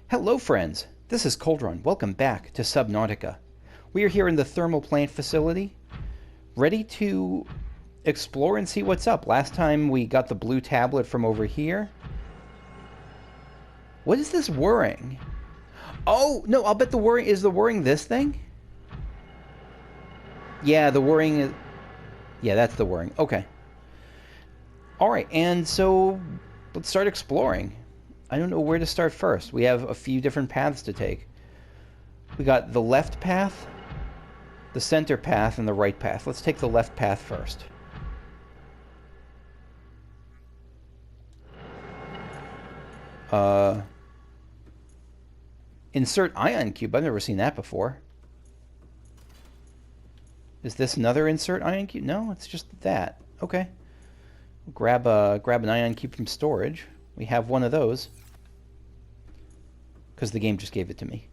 Hello friends, this is Coldrun. Welcome back to Subnautica. We are here in the thermal plant facility, ready to explore and see what's up. Last time we got the blue tablet from over here. What is this whirring? Oh, no, I'll bet the whirring, is the whirring this thing? Yeah, the whirring is, yeah, that's the whirring. Okay. Alright, and so let's start exploring. I don't know where to start first. We have a few different paths to take. We got the left path, the center path, and the right path. Let's take the left path first. Insert ion cube. I've never seen that before. Is this another insert ion cube? No, it's just that. Okay. Grab an ion cube from storage. We have one of those. Because the game just gave it to me.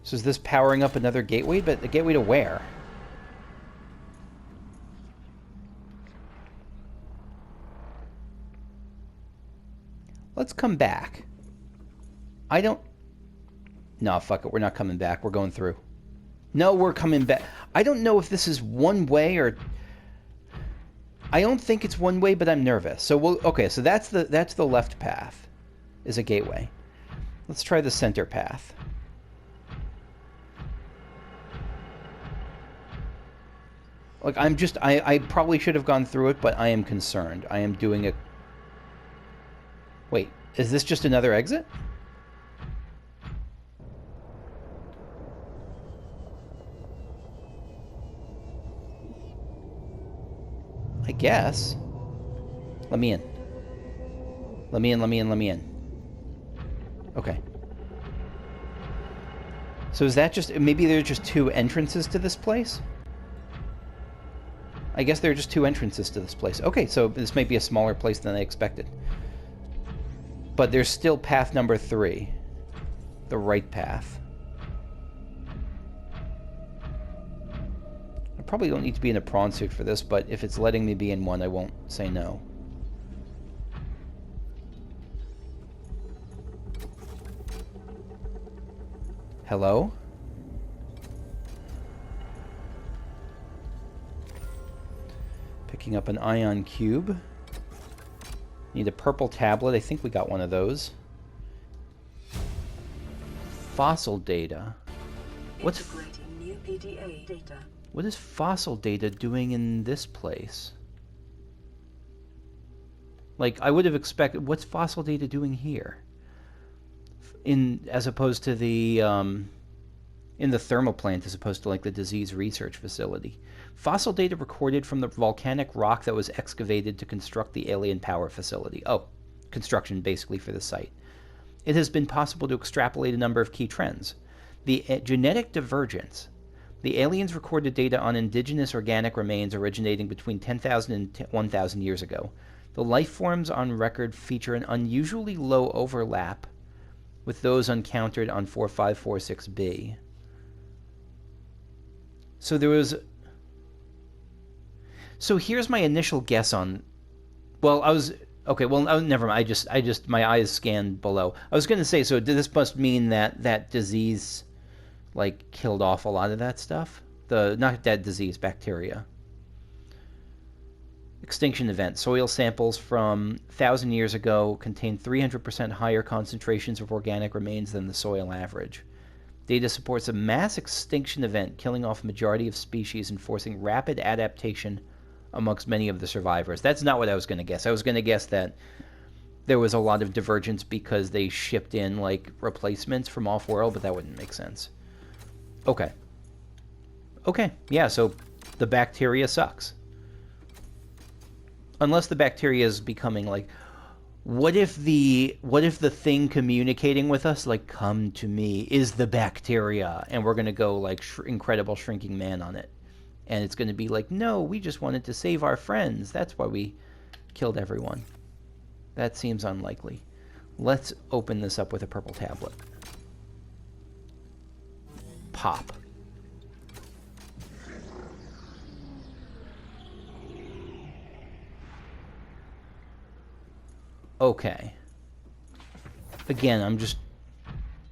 So is this powering up another gateway? But the gateway to where? Let's come back. I don't... No, fuck it. We're not coming back. We're going through. No, we're coming back. I don't know if this is one way or... I don't think it's one way, but I'm nervous. So we'll... Okay, so that's the left path. Is a gateway. Let's try the center path. Like, I'm just... I probably should have gone through it, but I am concerned. I am doing a... Wait, is this just another exit? I guess. Let me in. Let me in, let me in, let me in. Okay. So is that just... Maybe there are just two entrances to this place? I guess there are just two entrances to this place. Okay, so this might be a smaller place than I expected. But there's still path number 3. The right path. I probably don't need to be in a prawn suit for this, but if it's letting me be in one, I won't say no. Hello? Picking up an ion cube. Need a purple tablet. I think we got one of those. Fossil data. What's... New PDA data. What is fossil data doing in this place? Like, I would have expected... What's fossil data doing here? As opposed to the... in the thermal plant, as opposed to, like, the disease research facility. Fossil data recorded from the volcanic rock that was excavated to construct the alien power facility. Oh, construction, basically, for the site. It has been possible to extrapolate a number of key trends. The genetic divergence. The aliens recorded data on indigenous organic remains originating between 10,000 and 1,000 years ago. The life forms on record feature an unusually low overlap with those encountered on 4546b. So there was... So here's my initial guess on... Well, I was... Okay, well, never mind. I just... My eyes scanned below. I was going to say, so this must mean that disease... like, killed off a lot of that stuff. Not that disease, bacteria. Extinction event. Soil samples from 1,000 years ago contain 300% higher concentrations of organic remains than the soil average. Data supports a mass extinction event, killing off a majority of species and forcing rapid adaptation amongst many of the survivors. That's not what I was going to guess. I was going to guess that there was a lot of divergence because they shipped in, like, replacements from off-world, but that wouldn't make sense. Okay. Okay, yeah, so the bacteria sucks. Unless the bacteria is becoming, like... What if the thing communicating with us, like, come to me, is the bacteria, and we're going to go, like, Incredible Shrinking Man on it. And it's going to be like, no, we just wanted to save our friends. That's why we killed everyone. That seems unlikely. Let's open this up with a purple tablet. Pop. Okay. Again, I'm just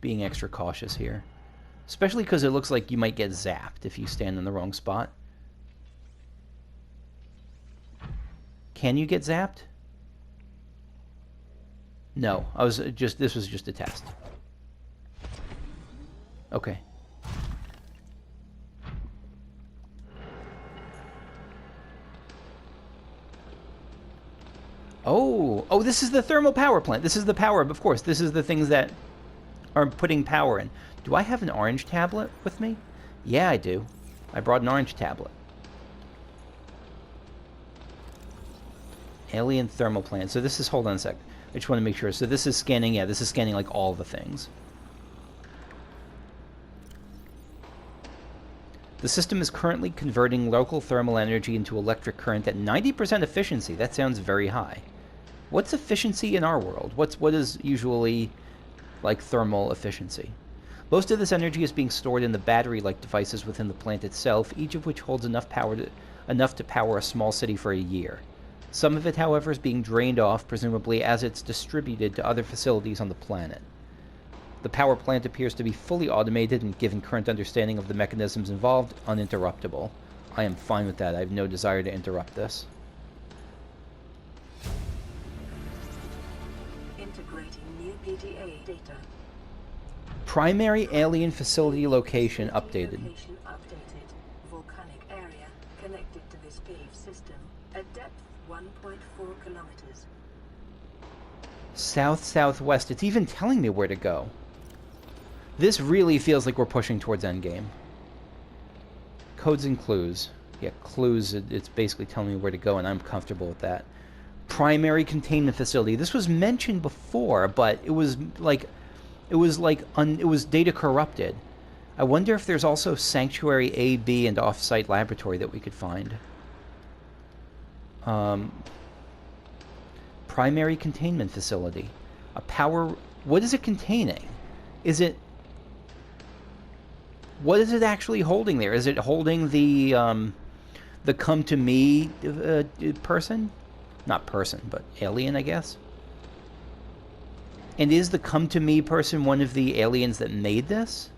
being extra cautious here. Especially because it looks like you might get zapped if you stand in the wrong spot. Can you get zapped? No, this was just a test. Okay. Oh, this is the thermal power plant. This is the power, of course. This is the things that are putting power in. Do I have an orange tablet with me? Yeah, I do. I brought an orange tablet. Alien thermal plant. So this is, hold on a sec. I just want to make sure. So this is scanning, yeah, this is scanning like all the things. The system is currently converting local thermal energy into electric current at 90% efficiency. That sounds very high. What's efficiency in our world? What is usually like thermal efficiency? Most of this energy is being stored in the battery-like devices within the plant itself, each of which holds enough to power a small city for a year. Some of it, however, is being drained off, presumably as it's distributed to other facilities on the planet. The power plant appears to be fully automated and, given current understanding of the mechanisms involved, uninterruptible. I am fine with that. I have no desire to interrupt this. Integrating new PDA data. Primary alien facility location updated. Location updated. Volcanic area connected to this cave system. At depth 1.4 kilometers. South-southwest. It's even telling me where to go. This really feels like we're pushing towards endgame. Codes and clues. Yeah, clues, it's basically telling me where to go, and I'm comfortable with that. Primary containment facility. This was mentioned before, but it was data corrupted. I wonder if there's also Sanctuary A, B, and off-site laboratory that we could find. Primary containment facility. A power... What is it containing? Is it... What is it actually holding there? Is it holding the come to me person? Not person, but alien, I guess. And is the come to me person one of the aliens that made this?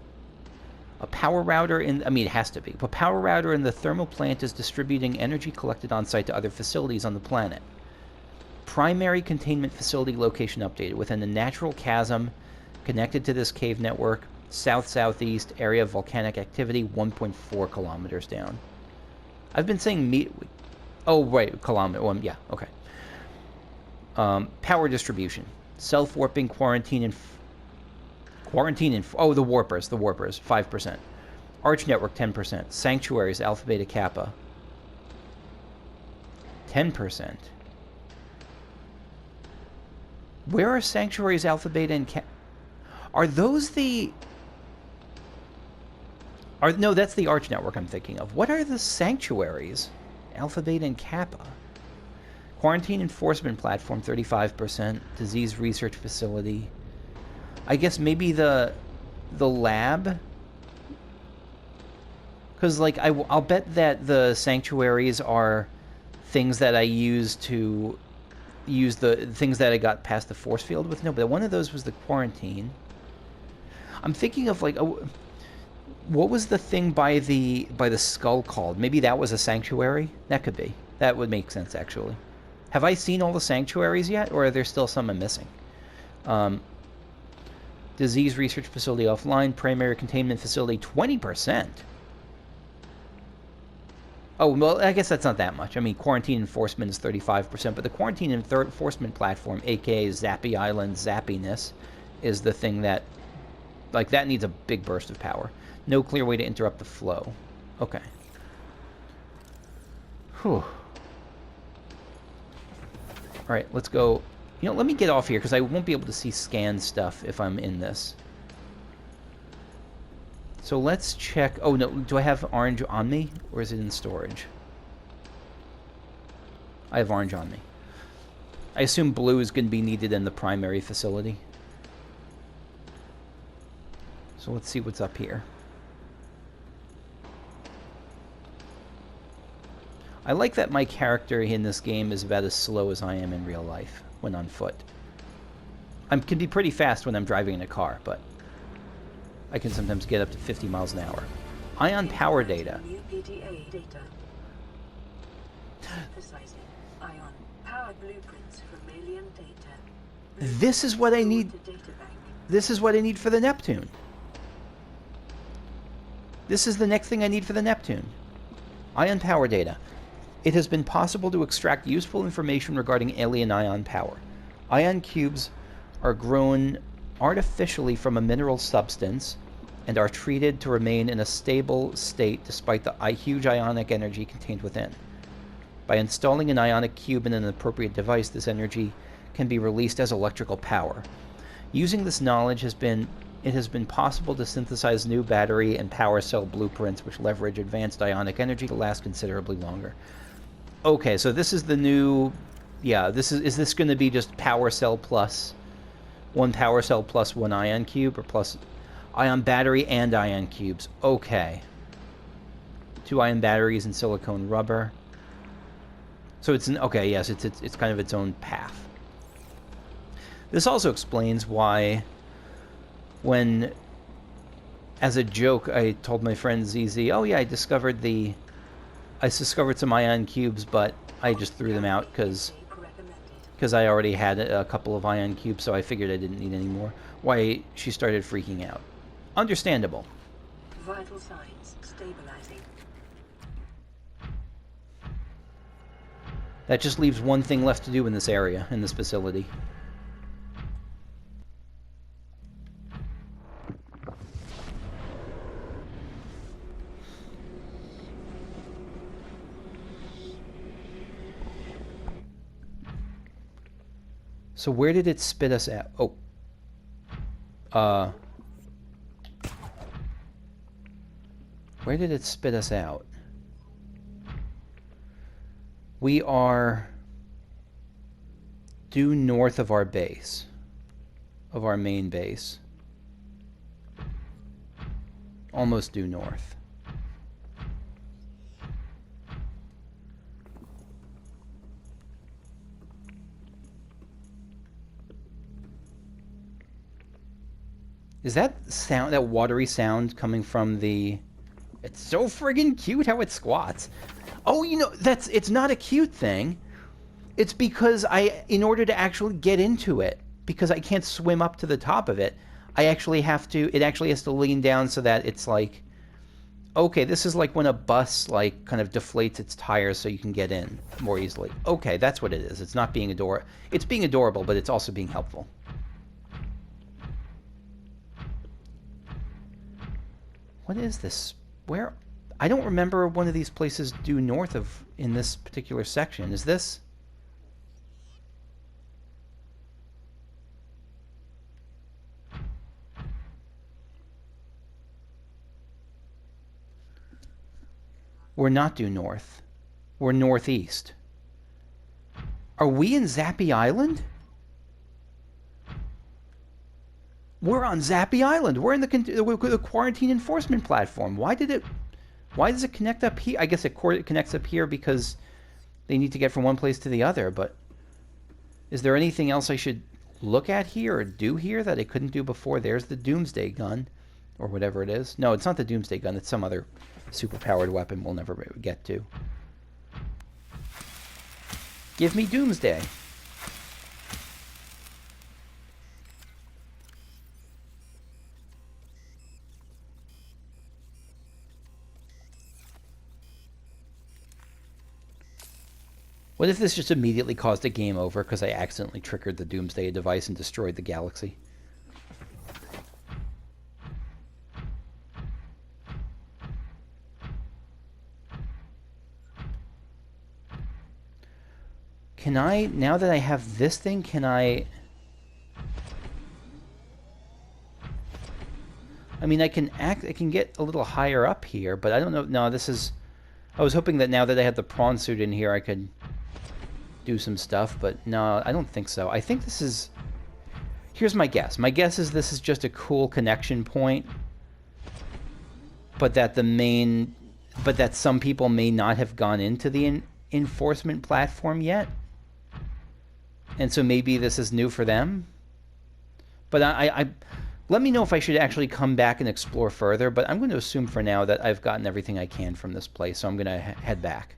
A power router in... I mean, it has to be. A power router in the thermal plant is distributing energy collected on site to other facilities on the planet. Primary containment facility location updated within the natural chasm connected to this cave network. South-southeast area of volcanic activity, 1.4 kilometers down. I've been saying oh, right, kilometer. Yeah, okay. Power distribution. Self-warping, quarantine, and... Oh, the warpers, 5%. Arch network, 10%. Sanctuaries, Alpha, Beta, Kappa, 10%. Where are sanctuaries, Alpha, Beta, and Kappa? Are those the... No, that's the Arch network I'm thinking of. What are the sanctuaries? Alpha, Beta, and Kappa. Quarantine enforcement platform, 35%. Disease research facility. I guess maybe the lab? Because, like, I'll bet that the sanctuaries are things that I use to use the things that I got past the force field with. No, but one of those was the quarantine. I'm thinking of, like... What was the thing by the skull called? Maybe that was a sanctuary? That could be. That would make sense, actually. Have I seen all the sanctuaries yet, or are there still some I'm missing? Disease research facility offline. Primary containment facility, 20%. Oh, well, I guess that's not that much. I mean, quarantine enforcement is 35%, but the quarantine enforcement platform, aka Zappy Island Zappiness, is the thing that... Like, that needs a big burst of power. No clear way to interrupt the flow. Okay. Whew. Alright, let's go... You know, let me get off here, because I won't be able to see scan stuff if I'm in this. So let's check... Oh, no, do I have orange on me? Or is it in storage? I have orange on me. I assume blue is going to be needed in the primary facility. So let's see what's up here. I like that my character in this game is about as slow as I am in real life when on foot. I can be pretty fast when I'm driving in a car, but I can sometimes get up to 50 miles an hour. Ion power data. New PDA data. Emphasizing ion power blueprints from alien data. This is what I need. This is what I need for the Neptune. This is the next thing I need for the Neptune. Ion power data. It has been possible to extract useful information regarding alien ion power. Ion cubes are grown artificially from a mineral substance and are treated to remain in a stable state despite the huge ionic energy contained within. By installing an ionic cube in an appropriate device, this energy can be released as electrical power. Using this knowledge it has been possible to synthesize new battery and power cell blueprints which leverage advanced ionic energy to last considerably longer. Okay, so this is the new... Yeah, is this going to be just power cell plus... One power cell plus one ion cube, or plus ion battery and ion cubes? Okay. 2 ion batteries and silicone rubber. So it's okay, yes, it's kind of its own path. This also explains why, when, as a joke, I told my friend ZZ, oh yeah, I discovered some ion cubes, but I just threw them out because I already had a couple of ion cubes, so I figured I didn't need any more. Why, she started freaking out. Understandable. Vital signs stabilizing. That just leaves one thing left to do in this area, in this facility. So where did it spit us out? Oh. Where did it spit us out? We are due north of our base. Of our main base. Almost due north. Is that sound, that watery sound, coming from the... It's so friggin' cute how it squats. Oh, you know, it's not a cute thing. It's because in order to actually get into it, because I can't swim up to the top of it, it actually has to lean down so that it's like, okay, this is like when a bus, like, kind of deflates its tires so you can get in more easily. Okay, that's what it is. It's not being it's being adorable, but it's also being helpful. What is this? Where? I don't remember one of these places due north of in this particular section. Is this? We're not due north. We're northeast. Are we in Zappy Island? We're on Zappy Island. We're in the quarantine enforcement platform. Why does it connect up here? I guess it connects up here because they need to get from one place to the other, but is there anything else I should look at here or do here that I couldn't do before? There's the Doomsday gun, or whatever it is. No, it's not the Doomsday gun. It's some other super-powered weapon we'll never get to. Give me Doomsday. What if this just immediately caused a game over because I accidentally triggered the Doomsday device and destroyed the galaxy? Can I, now that I have this thing, can I mean, I can get a little higher up here, but I don't know. No, I was hoping that now that I had the prawn suit in here, I could do some stuff, but no, I don't think so. I think this is... Here's my guess. My guess is this is just a cool connection point, but that some people may not have gone into the enforcement platform yet. And so maybe this is new for them. But let me know if I should actually come back and explore further, but I'm going to assume for now that I've gotten everything I can from this place, so I'm going to head back.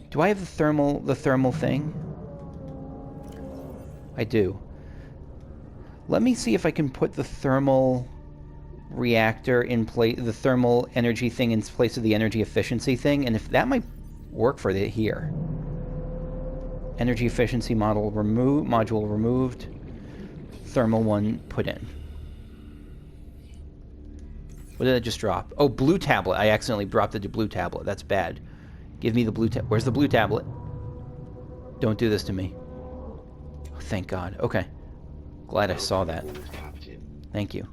Do I have the thermal thing? I do. Let me see if I can put the thermal reactor in place, the thermal energy thing in place of the energy efficiency thing, and if that might work for it here. Energy efficiency module removed. Thermal one put in. What did I just drop? Oh, blue tablet. I accidentally dropped the blue tablet. That's bad. Give me the blue tablet. Where's the blue tablet? Don't do this to me. Oh, thank God. Okay. Glad I saw that. Thank you.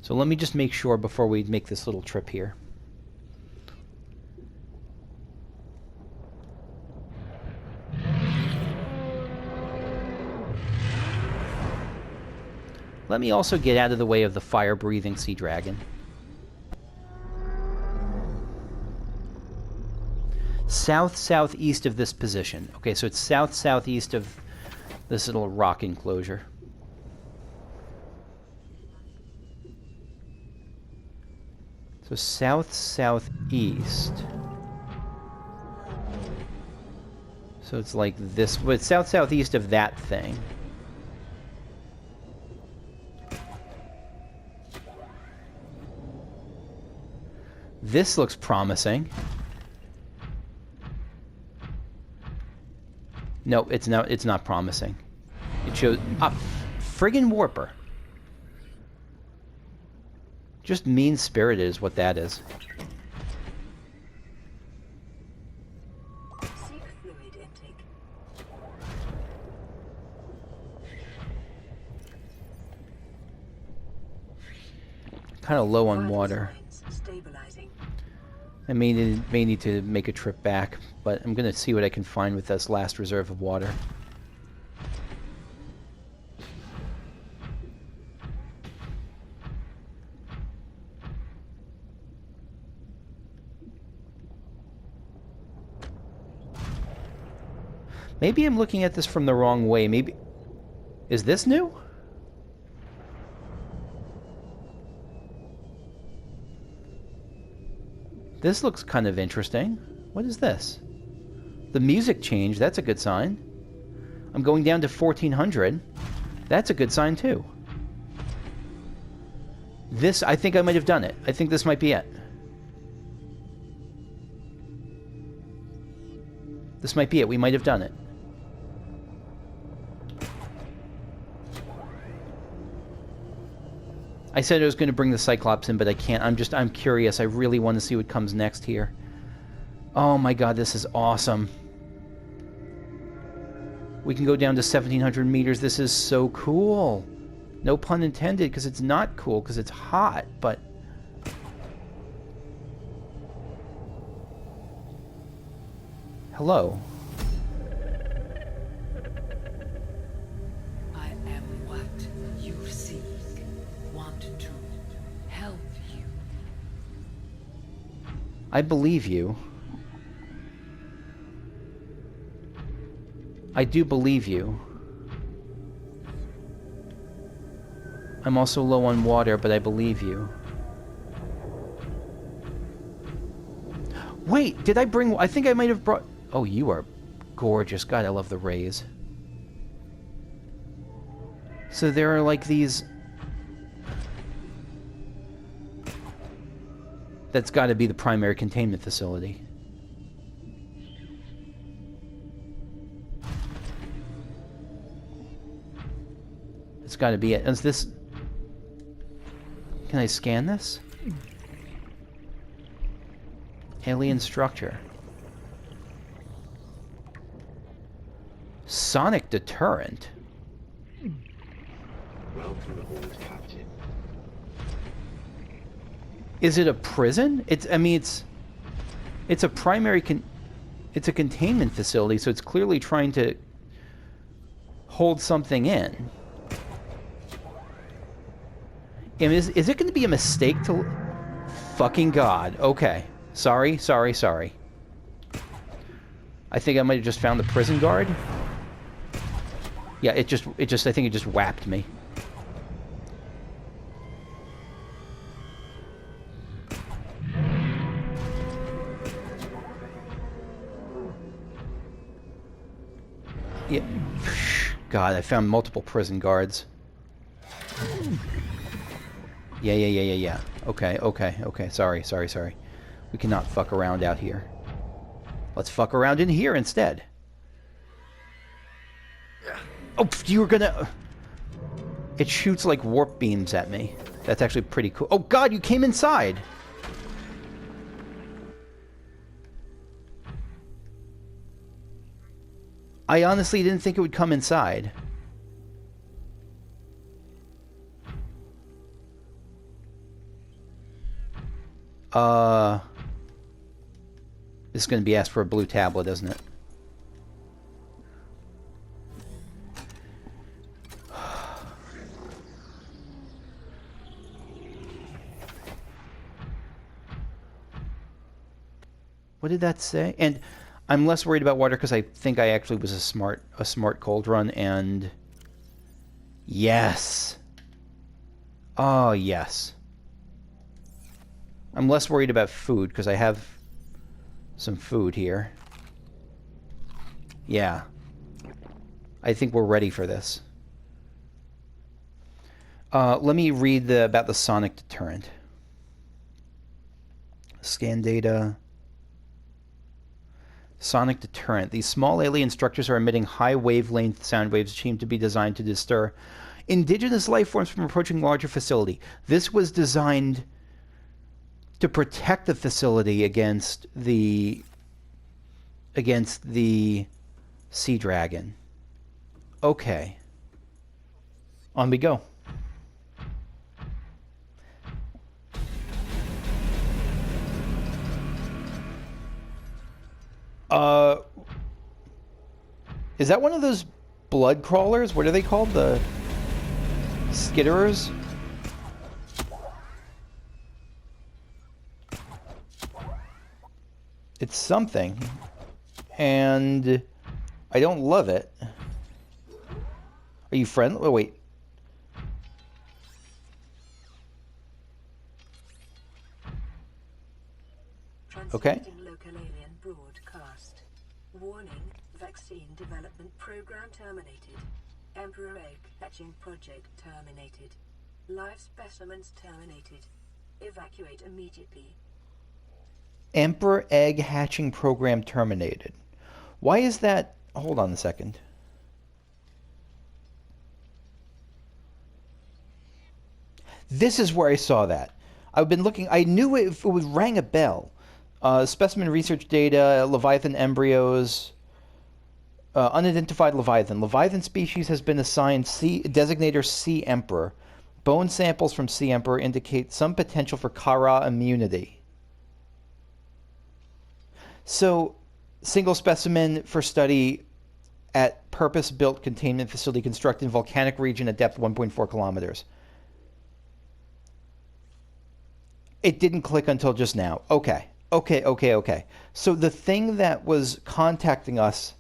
So let me just make sure before we make this little trip here. Let me also get out of the way of the fire-breathing sea dragon. South-southeast of this position. Okay, so it's south-southeast of this little rock enclosure. So south-southeast. So it's like this, but it's south-southeast of that thing. This looks promising. No, it's not promising. It shows friggin' warper. Just mean-spirited is what that is. Seek fluid intake. Kind of low on water. Stabilizing. I may need to make a trip back, but I'm going to see what I can find with this last reserve of water. Maybe I'm looking at this from the wrong way. Maybe... Is this new? This looks kind of interesting. What is this? The music changed. That's a good sign. I'm going down to 1400. That's a good sign too. This, I think I might have done it. I think this might be it. This might be it. We might have done it. I said I was going to bring the Cyclops in, but I can't. I'm curious. I really want to see what comes next here. Oh my God, this is awesome. We can go down to 1700 meters. This is so cool. No pun intended, because it's not cool, because it's hot, but... Hello. I am what you seek. Want to help you. I believe you. I do believe you. I'm also low on water, but I believe you. Wait, did I bring... I think I might have brought... Oh, you are gorgeous. God, I love the rays. So there are like these... That's got to be the primary containment facility. It's got to be it. Is this... Can I scan this? Alien structure. Sonic deterrent. Welcome aboard, Captain. Is it a prison? It's a primary it's a containment facility, so it's clearly trying to hold something in. And is it going to be a mistake to... Fucking God. Okay. Sorry. I I think I might have just found the prison guard. Yeah, I think it just whapped me. Yeah. God, I found multiple prison guards. Yeah. Okay. Sorry. We cannot fuck around out here. Let's fuck around in here instead. Oh, you were gonna... It shoots like warp beams at me. That's actually pretty cool. Oh god, you came inside! I honestly didn't think it would come inside. This is going to be asked for a blue tablet, isn't it? What did that say? And I'm less worried about water because I think I actually was a smart cold run, and yes. Oh, yes. I'm less worried about food because I have some food here. Yeah. I think we're ready for this. Let me read about the sonic deterrent. Scan data. Sonic deterrent. These small alien structures are emitting high wavelength sound waves which seem to be designed to deter indigenous life forms from approaching larger facility. This was designed to protect the facility against the sea dragon. Okay. On we go. Is that one of those blood crawlers? What are they called? The skitterers? It's something. And I don't love it. Are you friendly? Oh, wait. Okay. Local alien broadcast. Warning, vaccine development program terminated. Emperor egg hatching project terminated. Live specimens terminated. Evacuate immediately. Emperor egg hatching program terminated. Why is that? Hold on a second. This is where I saw that. I've been looking. I knew it would rang a bell. Specimen research data, Leviathan embryos, unidentified Leviathan. Leviathan species has been assigned designator Sea Emperor. Bone samples from Sea Emperor indicate some potential for Kara immunity. So, single specimen for study at purpose-built containment facility constructed in volcanic region at depth 1.4 kilometers. It didn't click until just now. Okay. So the thing that was contacting us,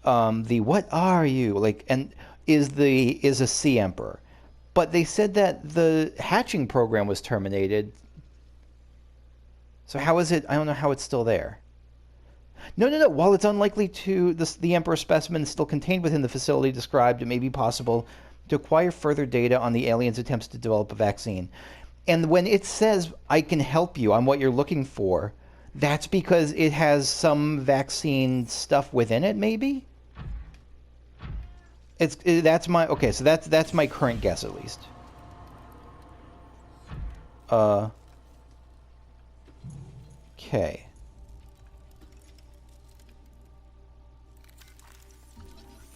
what are you? Like, and is a Sea Emperor. But they said that the hatching program was terminated. So how is it? I don't know how it's still there. No. While it's unlikely the Emperor specimen is still contained within the facility described, it may be possible to acquire further data on the aliens' attempts to develop a vaccine. And when it says, I can help you, I'm what you're looking for, that's because it has some vaccine stuff within it, maybe? That's my current guess, at least. Okay.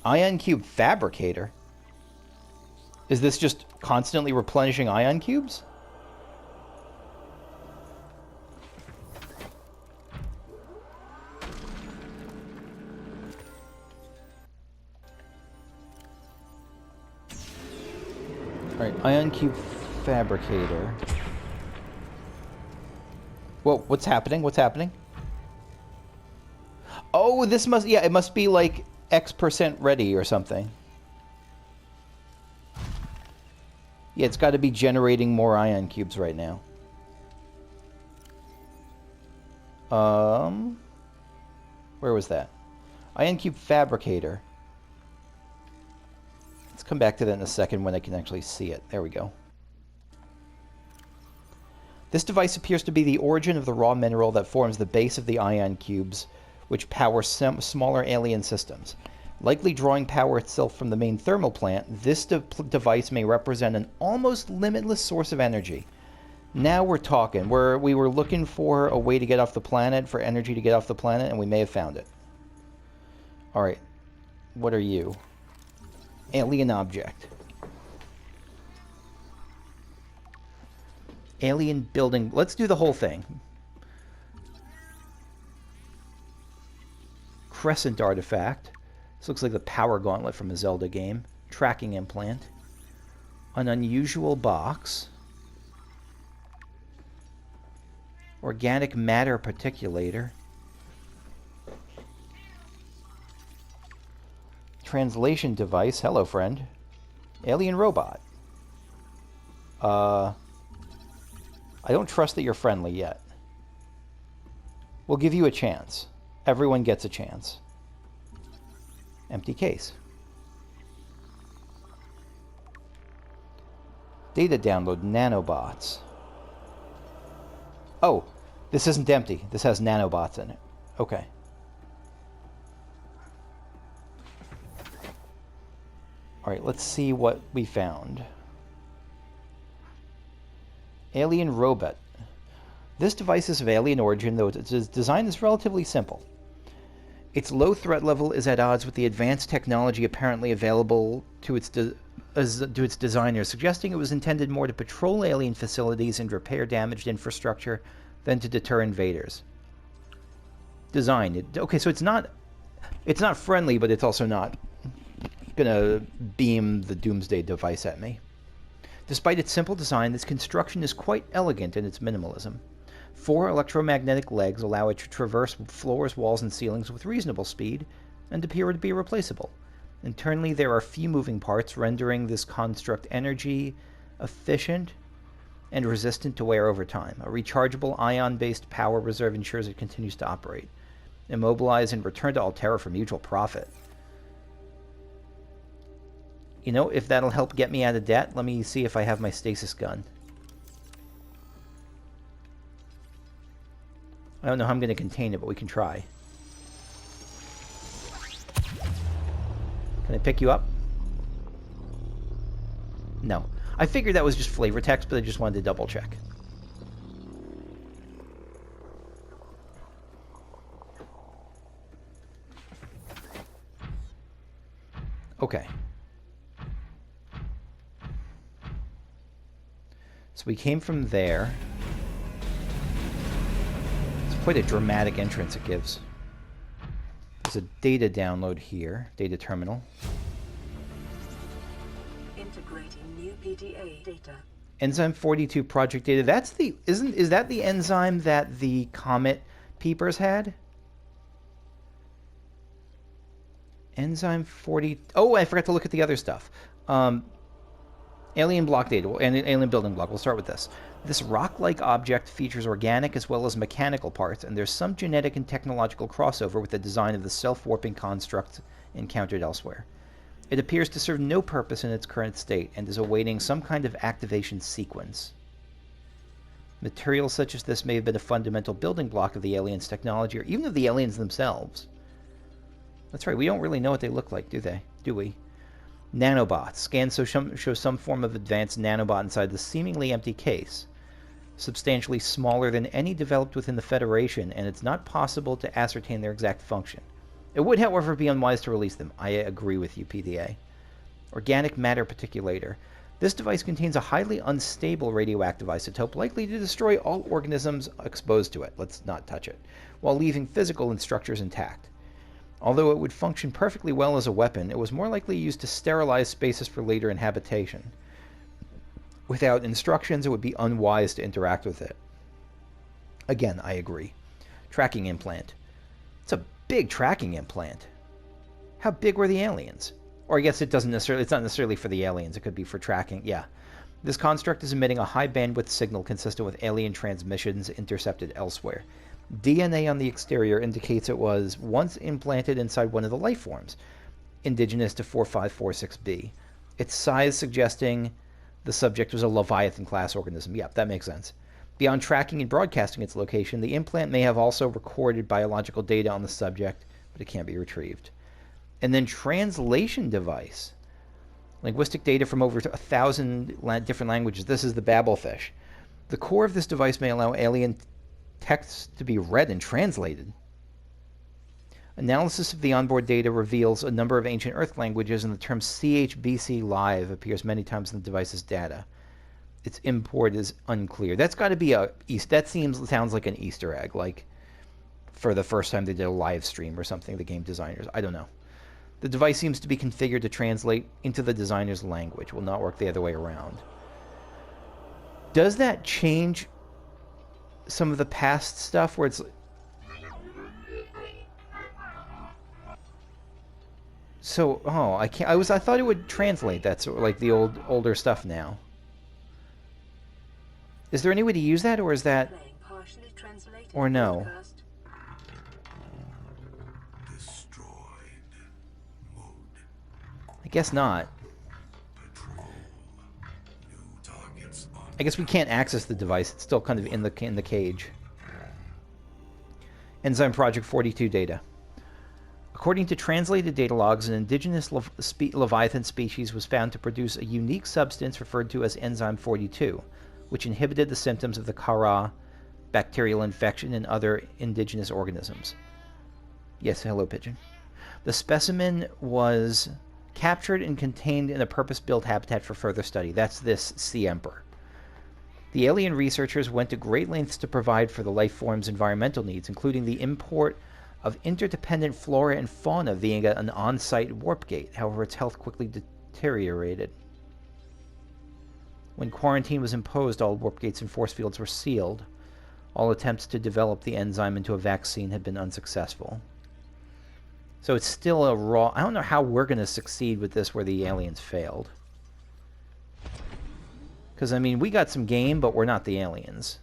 Ion cube fabricator? Is this just constantly replenishing ion cubes? Alright, ion cube fabricator. Whoa, what's happening? Oh, this must... Yeah, it must be like X% ready or something. Yeah, it's got to be generating more ion cubes right now. Where was that? Ion cube fabricator. Let's come back to that in a second when I can actually see it. There we go. This device appears to be the origin of the raw mineral that forms the base of the ion cubes, which power some smaller alien systems. Likely drawing power itself from the main thermal plant, this device may represent an almost limitless source of energy. Now we're talking. We were looking for a way to get off the planet, for energy to get off the planet, and we may have found it. Alright. What are you? Alien object. Alien building. Let's do the whole thing. Crescent artifact. This looks like the power gauntlet from a Zelda game. Tracking implant. An unusual box. Organic matter particulator. Translation device. Hello, friend. Alien robot. I don't trust that you're friendly yet. We'll give you a chance. Everyone gets a chance. Empty case. Data download, nanobots. Oh, this isn't empty. This has nanobots in it. Okay. Alright, let's see what we found. Alien robot. This device is of alien origin, though its design is relatively simple. Its low threat level is at odds with the advanced technology apparently available to its designers, suggesting it was intended more to patrol alien facilities and repair damaged infrastructure than to deter invaders. Design. Okay, so it's not friendly, but it's also not gonna beam the doomsday device at me. Despite its simple design, this construction is quite elegant in its minimalism. 4 electromagnetic legs allow it to traverse floors, walls, and ceilings with reasonable speed, and appear to be replaceable. Internally, there are few moving parts, rendering this construct energy efficient and resistant to wear over time. A rechargeable ion-based power reserve ensures it continues to operate. Immobilize and return to Altera for mutual profit. You know, if that'll help get me out of debt, let me see if I have my stasis gun. I don't know how I'm going to contain it, but we can try. Can I pick you up? No. I figured that was just flavor text, but I just wanted to double check. Okay. So we came from there. It's quite a dramatic entrance it gives. There's a data download here, data terminal. Integrating new PDA data. Enzyme 42 project data. That's the is that the enzyme that the Comet peepers had? Enzyme 40. Oh, I forgot to look at the other stuff. Alien block data and alien building block. We'll start with this. This rock-like object features organic as well as mechanical parts, and there's some genetic and technological crossover with the design of the self-warping constructs encountered elsewhere. It appears to serve no purpose in its current state and is awaiting some kind of activation sequence. Materials such as this may have been a fundamental building block of the aliens' technology, or even of the aliens themselves. That's right, we don't really know what they look like, do they? Do we? Nanobots. Scans show some form of advanced nanobot inside the seemingly empty case. Substantially smaller than any developed within the Federation, and it's not possible to ascertain their exact function. It would, however, be unwise to release them. I agree with you, PDA. Organic matter particulator. This device contains a highly unstable radioactive isotope likely to destroy all organisms exposed to it. Let's not touch it. While leaving physical and structures intact. Although it would function perfectly well as a weapon, it was more likely used to sterilize spaces for later inhabitation. Without instructions, it would be unwise to interact with it. Again, I agree. Tracking implant. It's a big tracking implant. How big were the aliens? Or I guess it's not necessarily for the aliens. It could be for tracking. Yeah. This construct is emitting a high bandwidth signal consistent with alien transmissions intercepted elsewhere. DNA on the exterior indicates it was once implanted inside one of the life forms, indigenous to 4546b. Its size suggesting the subject was a Leviathan-class organism. Yeah, that makes sense. Beyond tracking and broadcasting its location, the implant may have also recorded biological data on the subject, but it can't be retrieved. And then translation device. Linguistic data from over 1,000 different languages. This is the Babelfish. The core of this device may allow alien text to be read and translated. Analysis of the onboard data reveals a number of ancient Earth languages, and the term CHBC Live appears many times in the device's data. Its import is unclear. That's got to be sounds like an Easter egg, like for the first time they did a live stream or something, the game designers. I don't know. The device seems to be configured to translate into the designer's language. Will not work the other way around. Does that change some of the past stuff where it's... So, I can't... I thought it would translate that, sort of like the older stuff now. Is there any way to use that, or is that... Or no? I guess not. I guess we can't access the device. It's still kind of in the cage. Enzyme Project 42 data. According to translated data logs, an indigenous Leviathan species was found to produce a unique substance referred to as Enzyme 42, which inhibited the symptoms of the Kara bacterial infection in other indigenous organisms. Yes, hello, pigeon. The specimen was captured and contained in a purpose-built habitat for further study. That's this Sea Emperor. The alien researchers went to great lengths to provide for the life form's environmental needs, including the import of interdependent flora and fauna via an on-site warp gate. However, its health quickly deteriorated. When quarantine was imposed, all warp gates and force fields were sealed. All attempts to develop the enzyme into a vaccine had been unsuccessful. So it's still a raw... I don't know how we're going to succeed with this where the aliens failed. Because, I mean, we got some game, but we're not the aliens.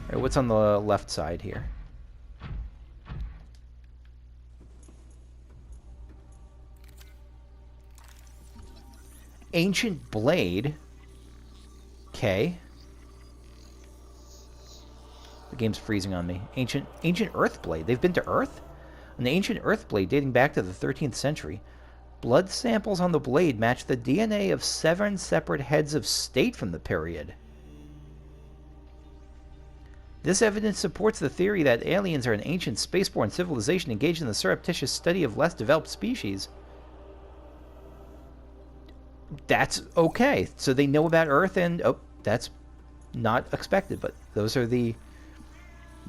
Alright, what's on the left side here? Ancient Blade. Okay. The game's freezing on me. Ancient Earth Blade. They've been to Earth? An ancient Earth Blade dating back to the 13th century. Blood samples on the blade match the DNA of 7 separate heads of state from the period. This evidence supports the theory that aliens are an ancient spaceborne civilization engaged in the surreptitious study of less developed species. That's okay. So they know about Earth, and that's not expected, but those are the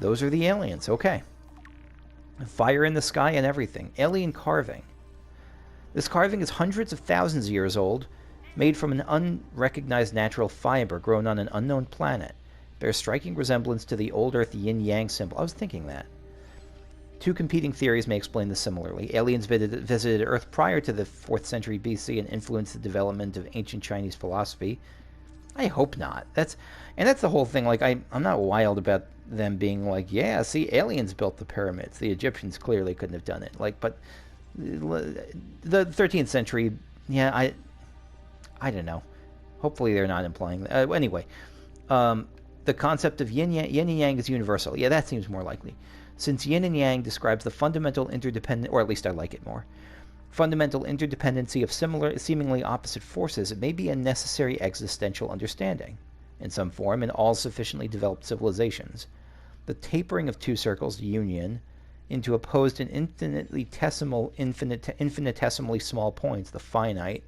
aliens. Okay. Fire in the sky and everything. Alien carving. This carving is hundreds of thousands of years old, made from an unrecognized natural fiber grown on an unknown planet. Bears striking resemblance to the old Earth yin-yang symbol. I was thinking that. Two competing theories may explain this similarly. Aliens visited Earth prior to the 4th century BC and influenced the development of ancient Chinese philosophy. I hope not. That's the whole thing. Like, I'm not wild about them being like, yeah, see, aliens built the pyramids. The Egyptians clearly couldn't have done it. Like, but the 13th century, yeah, I don't know. Hopefully they're not implying that. Anyway, the concept of yin and yang is universal. Yeah, that seems more likely. Since yin and yang describes the fundamental interdependent, or at least I like it more, fundamental interdependency of seemingly opposite forces, it may be a necessary existential understanding, in some form, in all sufficiently developed civilizations. The tapering of two circles, union, into opposed and infinitesimally small points, the finite,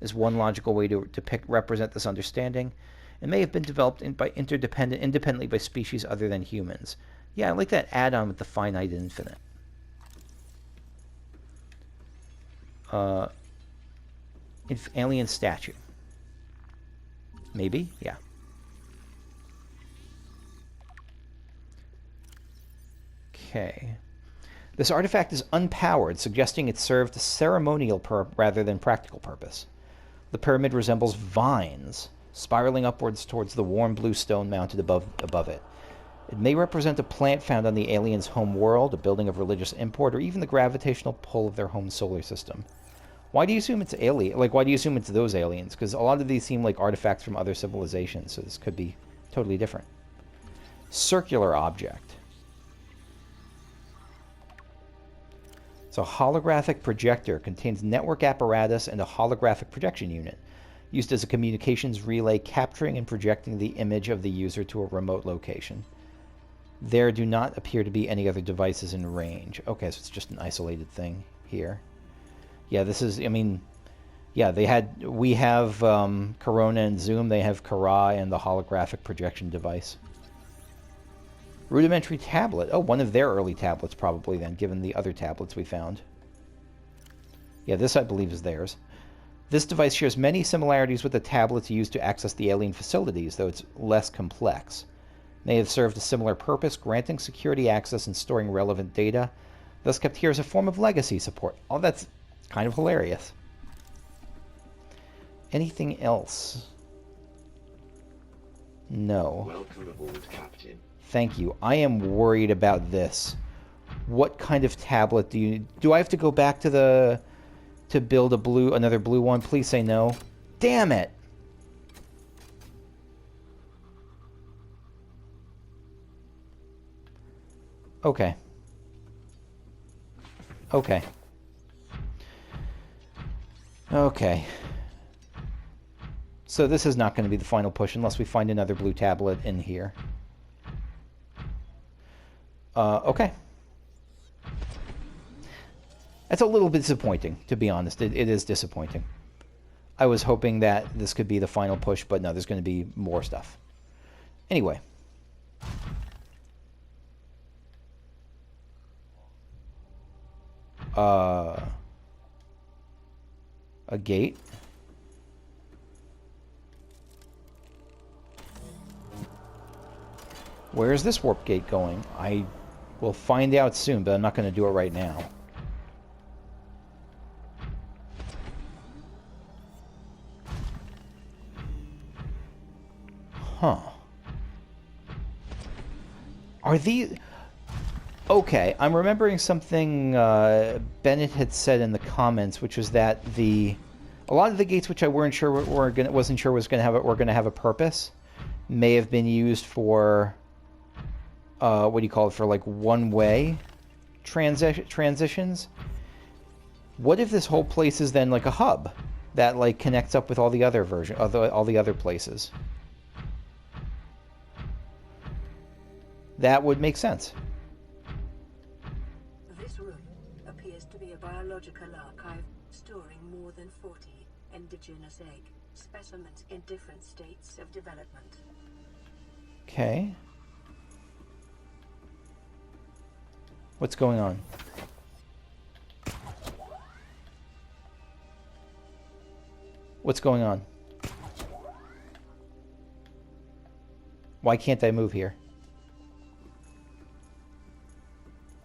is one logical way to represent this understanding. It may have been developed independently by species other than humans. Yeah, I like that add-on with the finite and infinite. Alien statue. Maybe? Yeah. Okay. This artifact is unpowered, suggesting it served a ceremonial rather than practical purpose. The pyramid resembles vines, spiraling upwards towards the warm blue stone mounted above it. It may represent a plant found on the aliens' home world, a building of religious import, or even the gravitational pull of their home solar system. Why do you assume it's alien? Like, why do you assume it's those aliens? Because a lot of these seem like artifacts from other civilizations, so this could be totally different. Circular object. It's a holographic projector, contains network apparatus and a holographic projection unit, used as a communications relay, capturing and projecting the image of the user to a remote location. There do not appear to be any other devices in range. Okay, so it's just an isolated thing here. Yeah, this is, I mean, yeah, we have Corona and Zoom, they have Kara and the holographic projection device. Rudimentary tablet. Oh, one of their early tablets probably then, given the other tablets we found. Yeah, this I believe is theirs. This device shares many similarities with the tablets used to access the alien facilities, though it's less complex. May have served a similar purpose, granting security access and storing relevant data, thus kept here as a form of legacy support. Oh, that's kind of hilarious. Anything else? No. Welcome aboard, Captain. Thank you. I am worried about this. What kind of tablet do I have to go back to build another blue one? Please say no. Damn it. Okay. Okay. Okay. So this is not going to be the final push unless we find another blue tablet in here. Okay. That's a little bit disappointing, to be honest. It is disappointing. I was hoping that this could be the final push, but no, there's going to be more stuff. Anyway. A gate. Where is this warp gate going? I will find out soon, but I'm not going to do it right now. Huh. Are these... Okay, I'm remembering something Bennett had said in the comments, which was that a lot of the gates which I wasn't sure were going to have a purpose may have been used for what do you call it, for like one-way transitions. What if this whole place is then like a hub that like connects up with all the other all the other places? That would make sense. This room appears to be a biological archive storing more than 40 indigenous egg specimens in different states of development. Okay. What's going on? What's going on? Why can't I move here?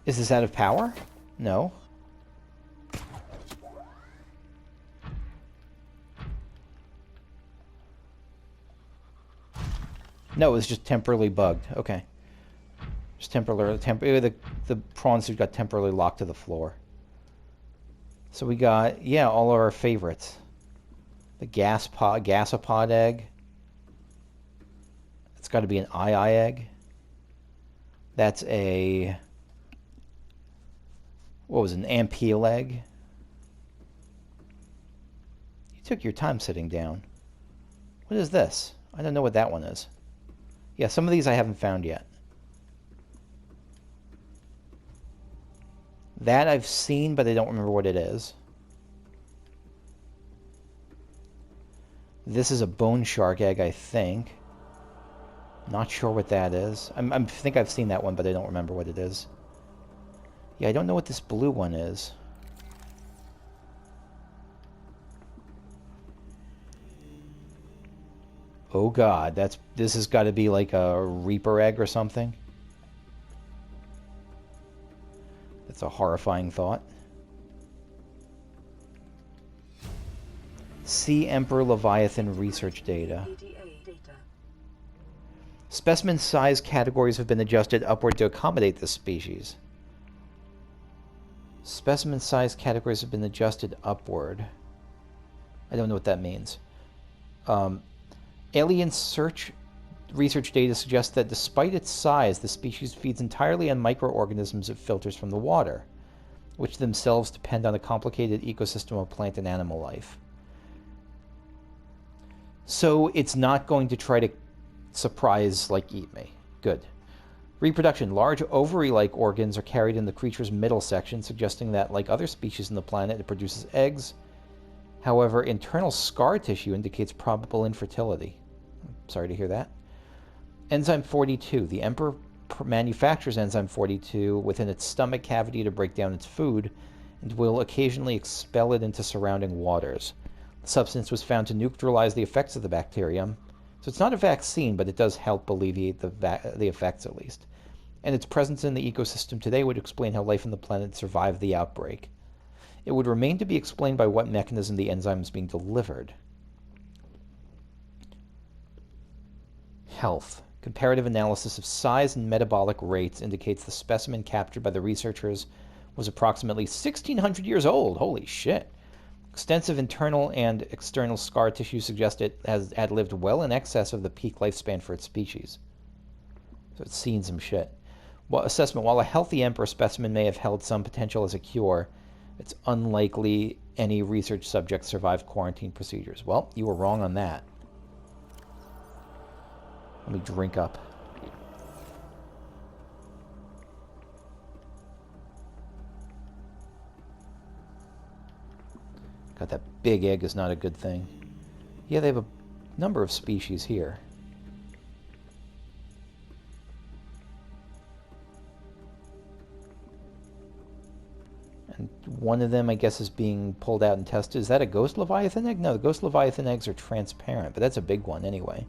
Is this out of power? No. No, it was just temporarily bugged. Okay. Just temporarily, the prawn suit got temporarily locked to the floor. So we got, yeah, all of our favorites. The gasopod egg. It's got to be an ii egg. That's a... What was it, an ampeel egg? You took your time sitting down. What is this? I don't know what that one is. Yeah, some of these I haven't found yet. That I've seen, but I don't remember what it is. This is a bone shark egg, I think. Not sure what that is. I think I've seen that one, but I don't remember what it is. Yeah, I don't know what this blue one is. Oh god, this has got to be like a Reaper egg or something. That's a horrifying thought. Sea Emperor Leviathan research data. Specimen size categories have been adjusted upward to accommodate this species. Specimen size categories have been adjusted upward. I don't know what that means. Alien search research data suggests that despite its size, the species feeds entirely on microorganisms it filters from the water, which themselves depend on a complicated ecosystem of plant and animal life. So it's not going to try to surprise, like, eat me. Good. Reproduction. Large ovary-like organs are carried in the creature's middle section, suggesting that, like other species on the planet, it produces eggs. However, internal scar tissue indicates probable infertility. I'm sorry to hear that. Enzyme 42. The Emperor manufactures Enzyme 42 within its stomach cavity to break down its food, and will occasionally expel it into surrounding waters. The substance was found to neutralize the effects of the bacterium. So it's not a vaccine, but it does help alleviate the effects, at least. And its presence in the ecosystem today would explain how life on the planet survived the outbreak. It would remain to be explained by what mechanism the enzyme is being delivered. Health. Comparative analysis of size and metabolic rates indicates the specimen captured by the researchers was approximately 1,600 years old. Holy shit. Extensive internal and external scar tissue suggests it had lived well in excess of the peak lifespan for its species. So it's seen some shit. Assessment. While a healthy emperor specimen may have held some potential as a cure, it's unlikely any research subjects survived quarantine procedures. Well, you were wrong on that. Let me drink up. God, that big egg is not a good thing. Yeah, they have a number of species here. And one of them, I guess, is being pulled out and tested. Is that a ghost Leviathan egg? No, the ghost Leviathan eggs are transparent, but that's a big one anyway.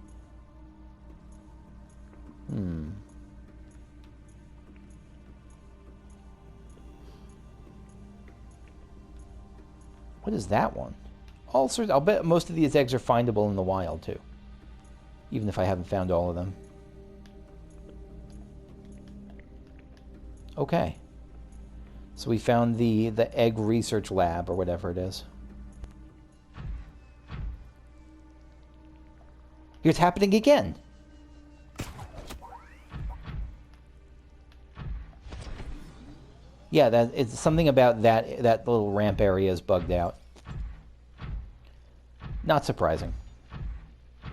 What is that one? All sorts. I'll bet most of these eggs are findable in the wild too, even if I haven't found all of them. Okay. So we found the egg research lab, or whatever it is. It's happening again. Yeah, that it's something about that little ramp area is bugged out. Not surprising.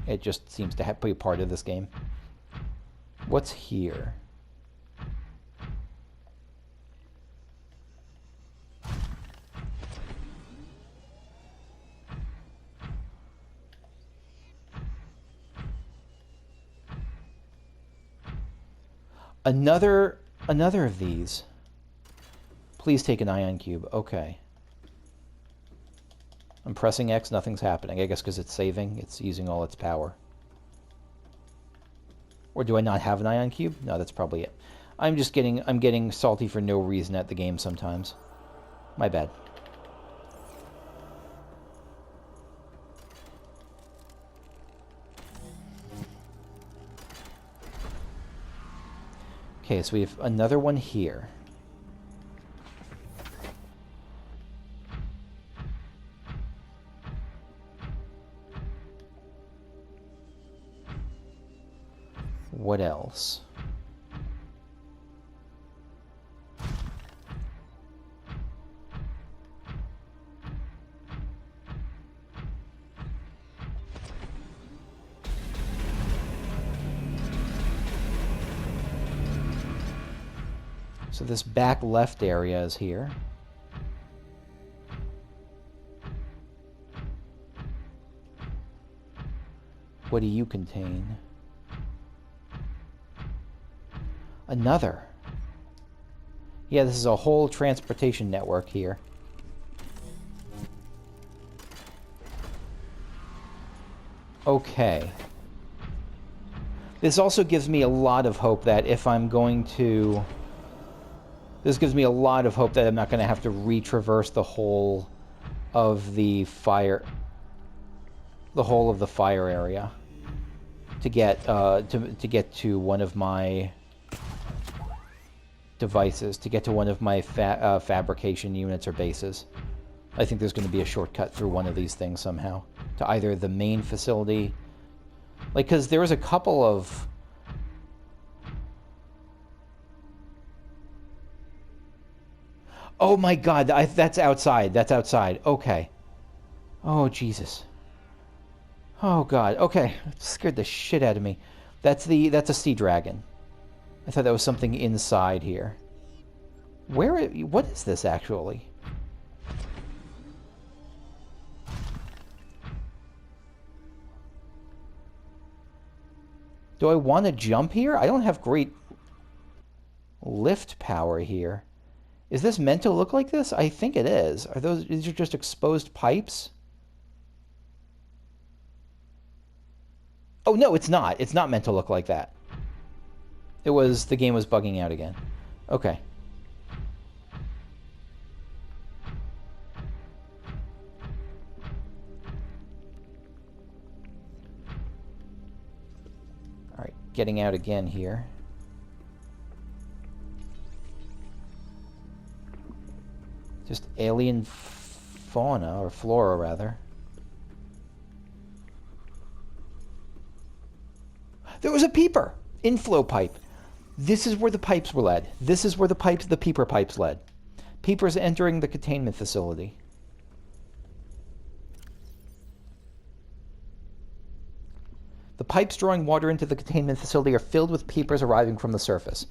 It just seems to be a part of this game. What's here? Another of these. Please take an ion cube. Okay. I'm pressing X, nothing's happening. I guess because it's saving, it's using all its power. Or do I not have an ion cube? No, that's probably it. I'm getting salty for no reason at the game sometimes. My bad. Okay, so we have another one here. What else? So this back left area is here. What do you contain? Another. Yeah, this is a whole transportation network here. Okay. This also gives me a lot of hope that if I'm going to This gives me a lot of hope that I'm not going to have to retraverse the whole of the fire area to get to get to one of my devices, to get to one of my fabrication units or bases. I think there's going to be a shortcut through one of these things somehow to either the main facility, like, because there was a couple of oh my god, that's outside. That's outside. Okay. Oh Jesus. Oh god. Okay, it scared the shit out of me. That's a sea dragon. I thought that was something inside here. What is this actually? Do I want to jump here? I don't have great lift power here. Is this meant to look like this? I think it is. These are just exposed pipes? Oh no, it's not. It's not meant to look like that. The game was bugging out again. Okay. Alright, getting out again here. Just alien fauna, or flora rather. There was a peeper! Inflow pipe. This is where the pipes were led. This is where the peeper pipes led. Peepers entering the containment facility. The pipes drawing water into the containment facility are filled with peepers arriving from the surface.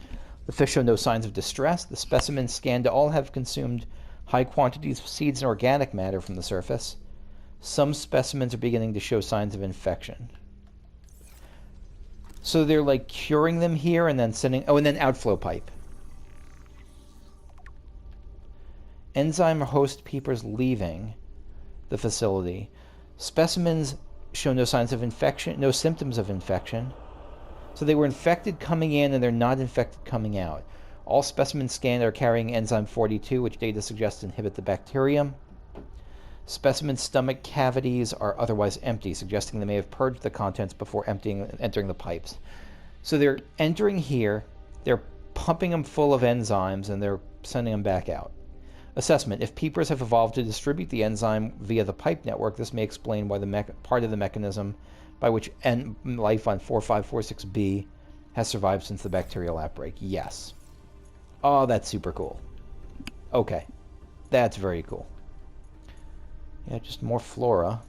The fish show no signs of distress. The specimens scanned all have consumed high quantities of seeds and organic matter from the surface. Some specimens are beginning to show signs of infection. So they're like curing them here and then sending... Oh, and then outflow pipe. Enzyme host peepers leaving the facility. Specimens show no signs of infection, no symptoms of infection. So they were infected coming in and they're not infected coming out. All specimens scanned are carrying enzyme 42, which data suggests inhibit the bacterium. Specimen stomach cavities are otherwise empty, suggesting they may have purged the contents before entering the pipes. So they're entering here, they're pumping them full of enzymes, and they're sending them back out. Assessment. If peepers have evolved to distribute the enzyme via the pipe network, this may explain why part of the mechanism by which life on 4546b has survived since the bacterial outbreak. Yes. Oh, that's super cool. Okay. That's very cool. Yeah, just more flora.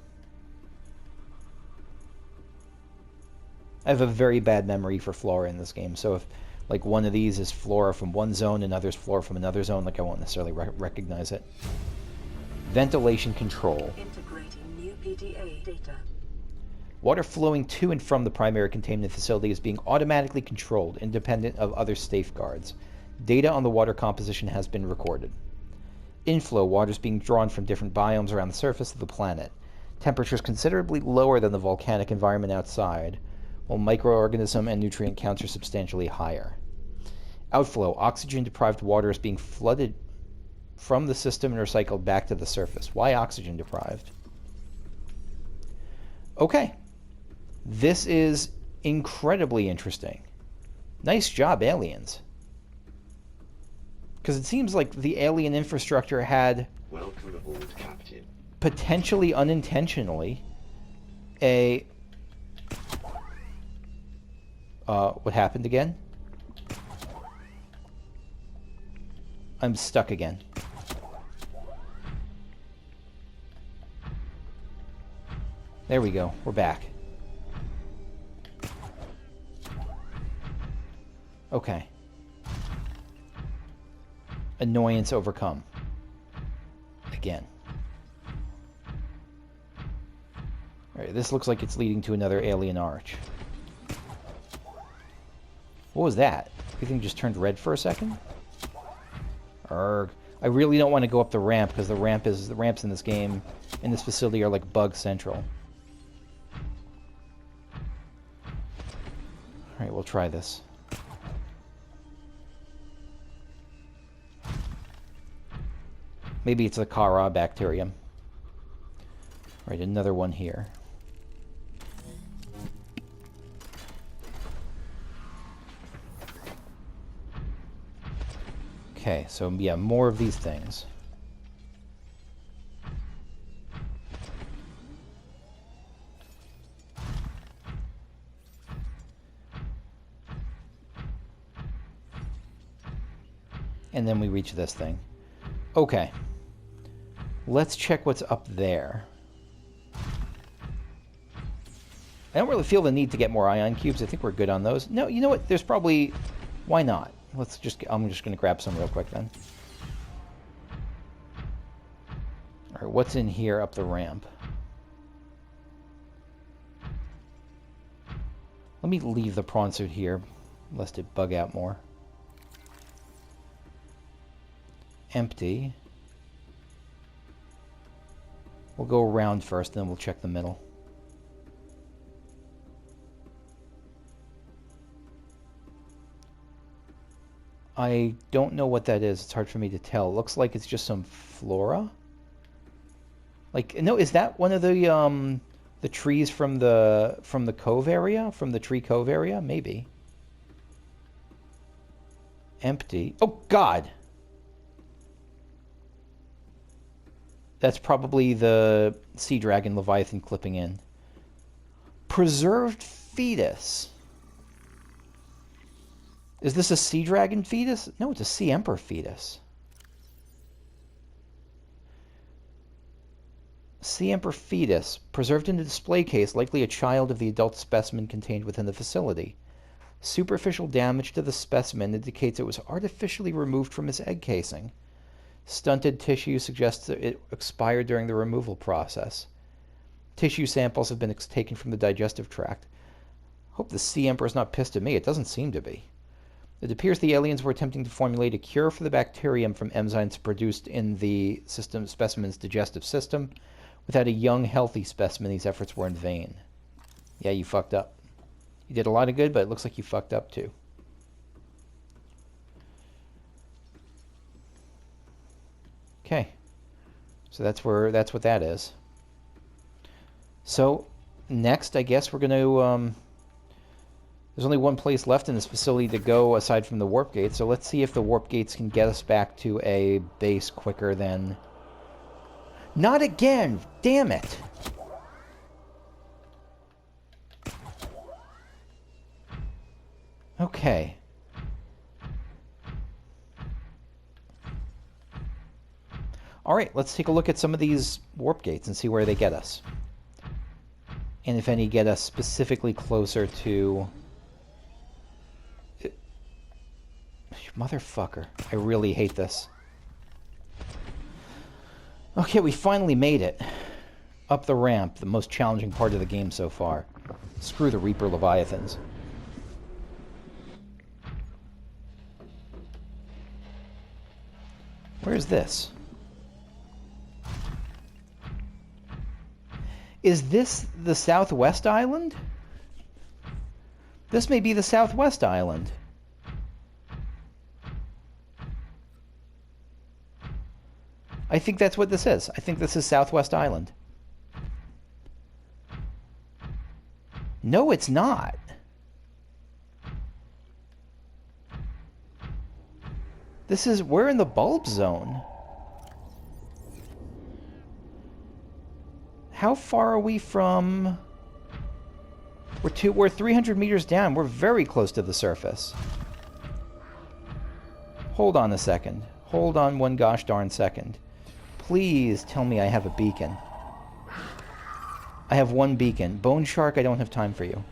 I have a very bad memory for flora in this game, so if like one of these is flora from one zone and others flora from another zone, like I won't necessarily recognize it. Ventilation control. Integrating new PDA data. Water flowing to and from the primary containment facility is being automatically controlled, independent of other safeguards. Data on the water composition has been recorded. Inflow. Water is being drawn from different biomes around the surface of the planet. Temperatures considerably lower than the volcanic environment outside, while microorganism and nutrient counts are substantially higher. Outflow. Oxygen-deprived water is being flooded from the system and recycled back to the surface. Why oxygen-deprived? Okay. This is incredibly interesting. Nice job, aliens. Because it seems like the alien infrastructure had... Welcome aboard, Captain. Potentially unintentionally, a... what happened again? I'm stuck again. There we go. We're back. Okay. Annoyance overcome. Again. Alright, this looks like it's leading to another alien arch. What was that? Everything just turned red for a second? Arrgh. I really don't want to go up the ramp because the ramps in this game, in this facility, are like bug central. Alright, we'll try this. Maybe it's the Kara bacterium. Right, another one here. Okay, so yeah, more of these things. And then we reach this thing. Okay. Let's check what's up there. I don't really feel the need to get more ion cubes. I think we're good on those. No, you know what? There's probably... Why not? Let's just... I'm just going to grab some real quick then. Alright, what's in here up the ramp? Let me leave the prawn suit here, lest it bug out more. Empty. We'll go around first, then we'll check the middle. I don't know what that is. It's hard for me to tell. It looks like it's just some flora. Like, no, is that one of the trees from the cove area? From the tree cove area? Maybe. Empty. Oh, God! That's probably the sea dragon Leviathan clipping in. Preserved fetus. Is this a sea dragon fetus? No, it's a sea emperor fetus. Sea emperor fetus, preserved in a display case, likely a child of the adult specimen contained within the facility. Superficial damage to the specimen indicates it was artificially removed from its egg casing. Stunted tissue suggests that it expired during the removal process. Tissue samples have been taken from the digestive tract. Hope the sea emperor's not pissed at me. It doesn't seem to be. It appears the aliens were attempting to formulate a cure for the bacterium from enzymes produced in the specimen's digestive system. Without a young, healthy specimen, these efforts were in vain. Yeah, you fucked up. You did a lot of good, but it looks like you fucked up too. Okay. So that's what that is. So, next, I guess we're going to... there's only one place left in this facility to go aside from the warp gate, so let's see if the warp gates can get us back to a base quicker than... Not again! Damn it! Okay. Alright, let's take a look at some of these warp gates and see where they get us. And if any get us specifically closer to... Motherfucker. I really hate this. Okay, we finally made it. Up the ramp, the most challenging part of the game so far. Screw the Reaper Leviathans. Where's this? Is this the Southwest Island? This may be the Southwest Island. I think that's what this is. I think this is Southwest Island. No, it's not. We're in the bulb zone. How far are we from... We're 300 meters down. We're very close to the surface. Hold on a second. Hold on one gosh darn second. Please tell me I have a beacon. I have one beacon. Bone Shark, I don't have time for you.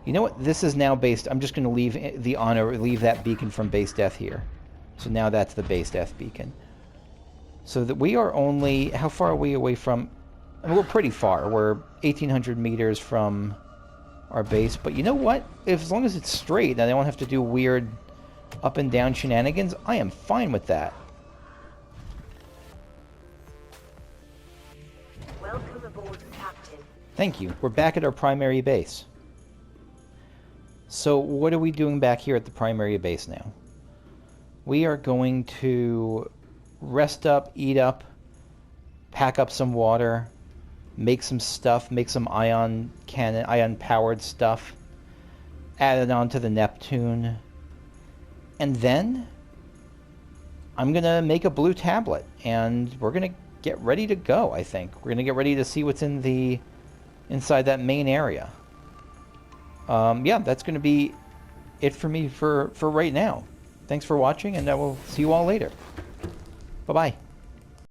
You know what? This is now based... I'm just going to leave that beacon from base death here. So now that's the base death beacon. So that we are only... How far are we away from... I mean, we're pretty far. We're 1,800 meters from our base. But you know what? As long as it's straight and I don't have to do weird up and down shenanigans, I am fine with that. Welcome aboard, Captain. Thank you. We're back at our primary base. So what are we doing back here at the primary base now? we are going to rest up, eat up, pack up some water, make some stuff, make some ion-powered stuff, add it onto the Neptune, and then I'm going to make a blue tablet, and we're going to get ready to go, I think. We're going to get ready to see what's inside that main area. Yeah, that's going to be it for me for right now. Thanks for watching, and I will see you all later. Bye-bye.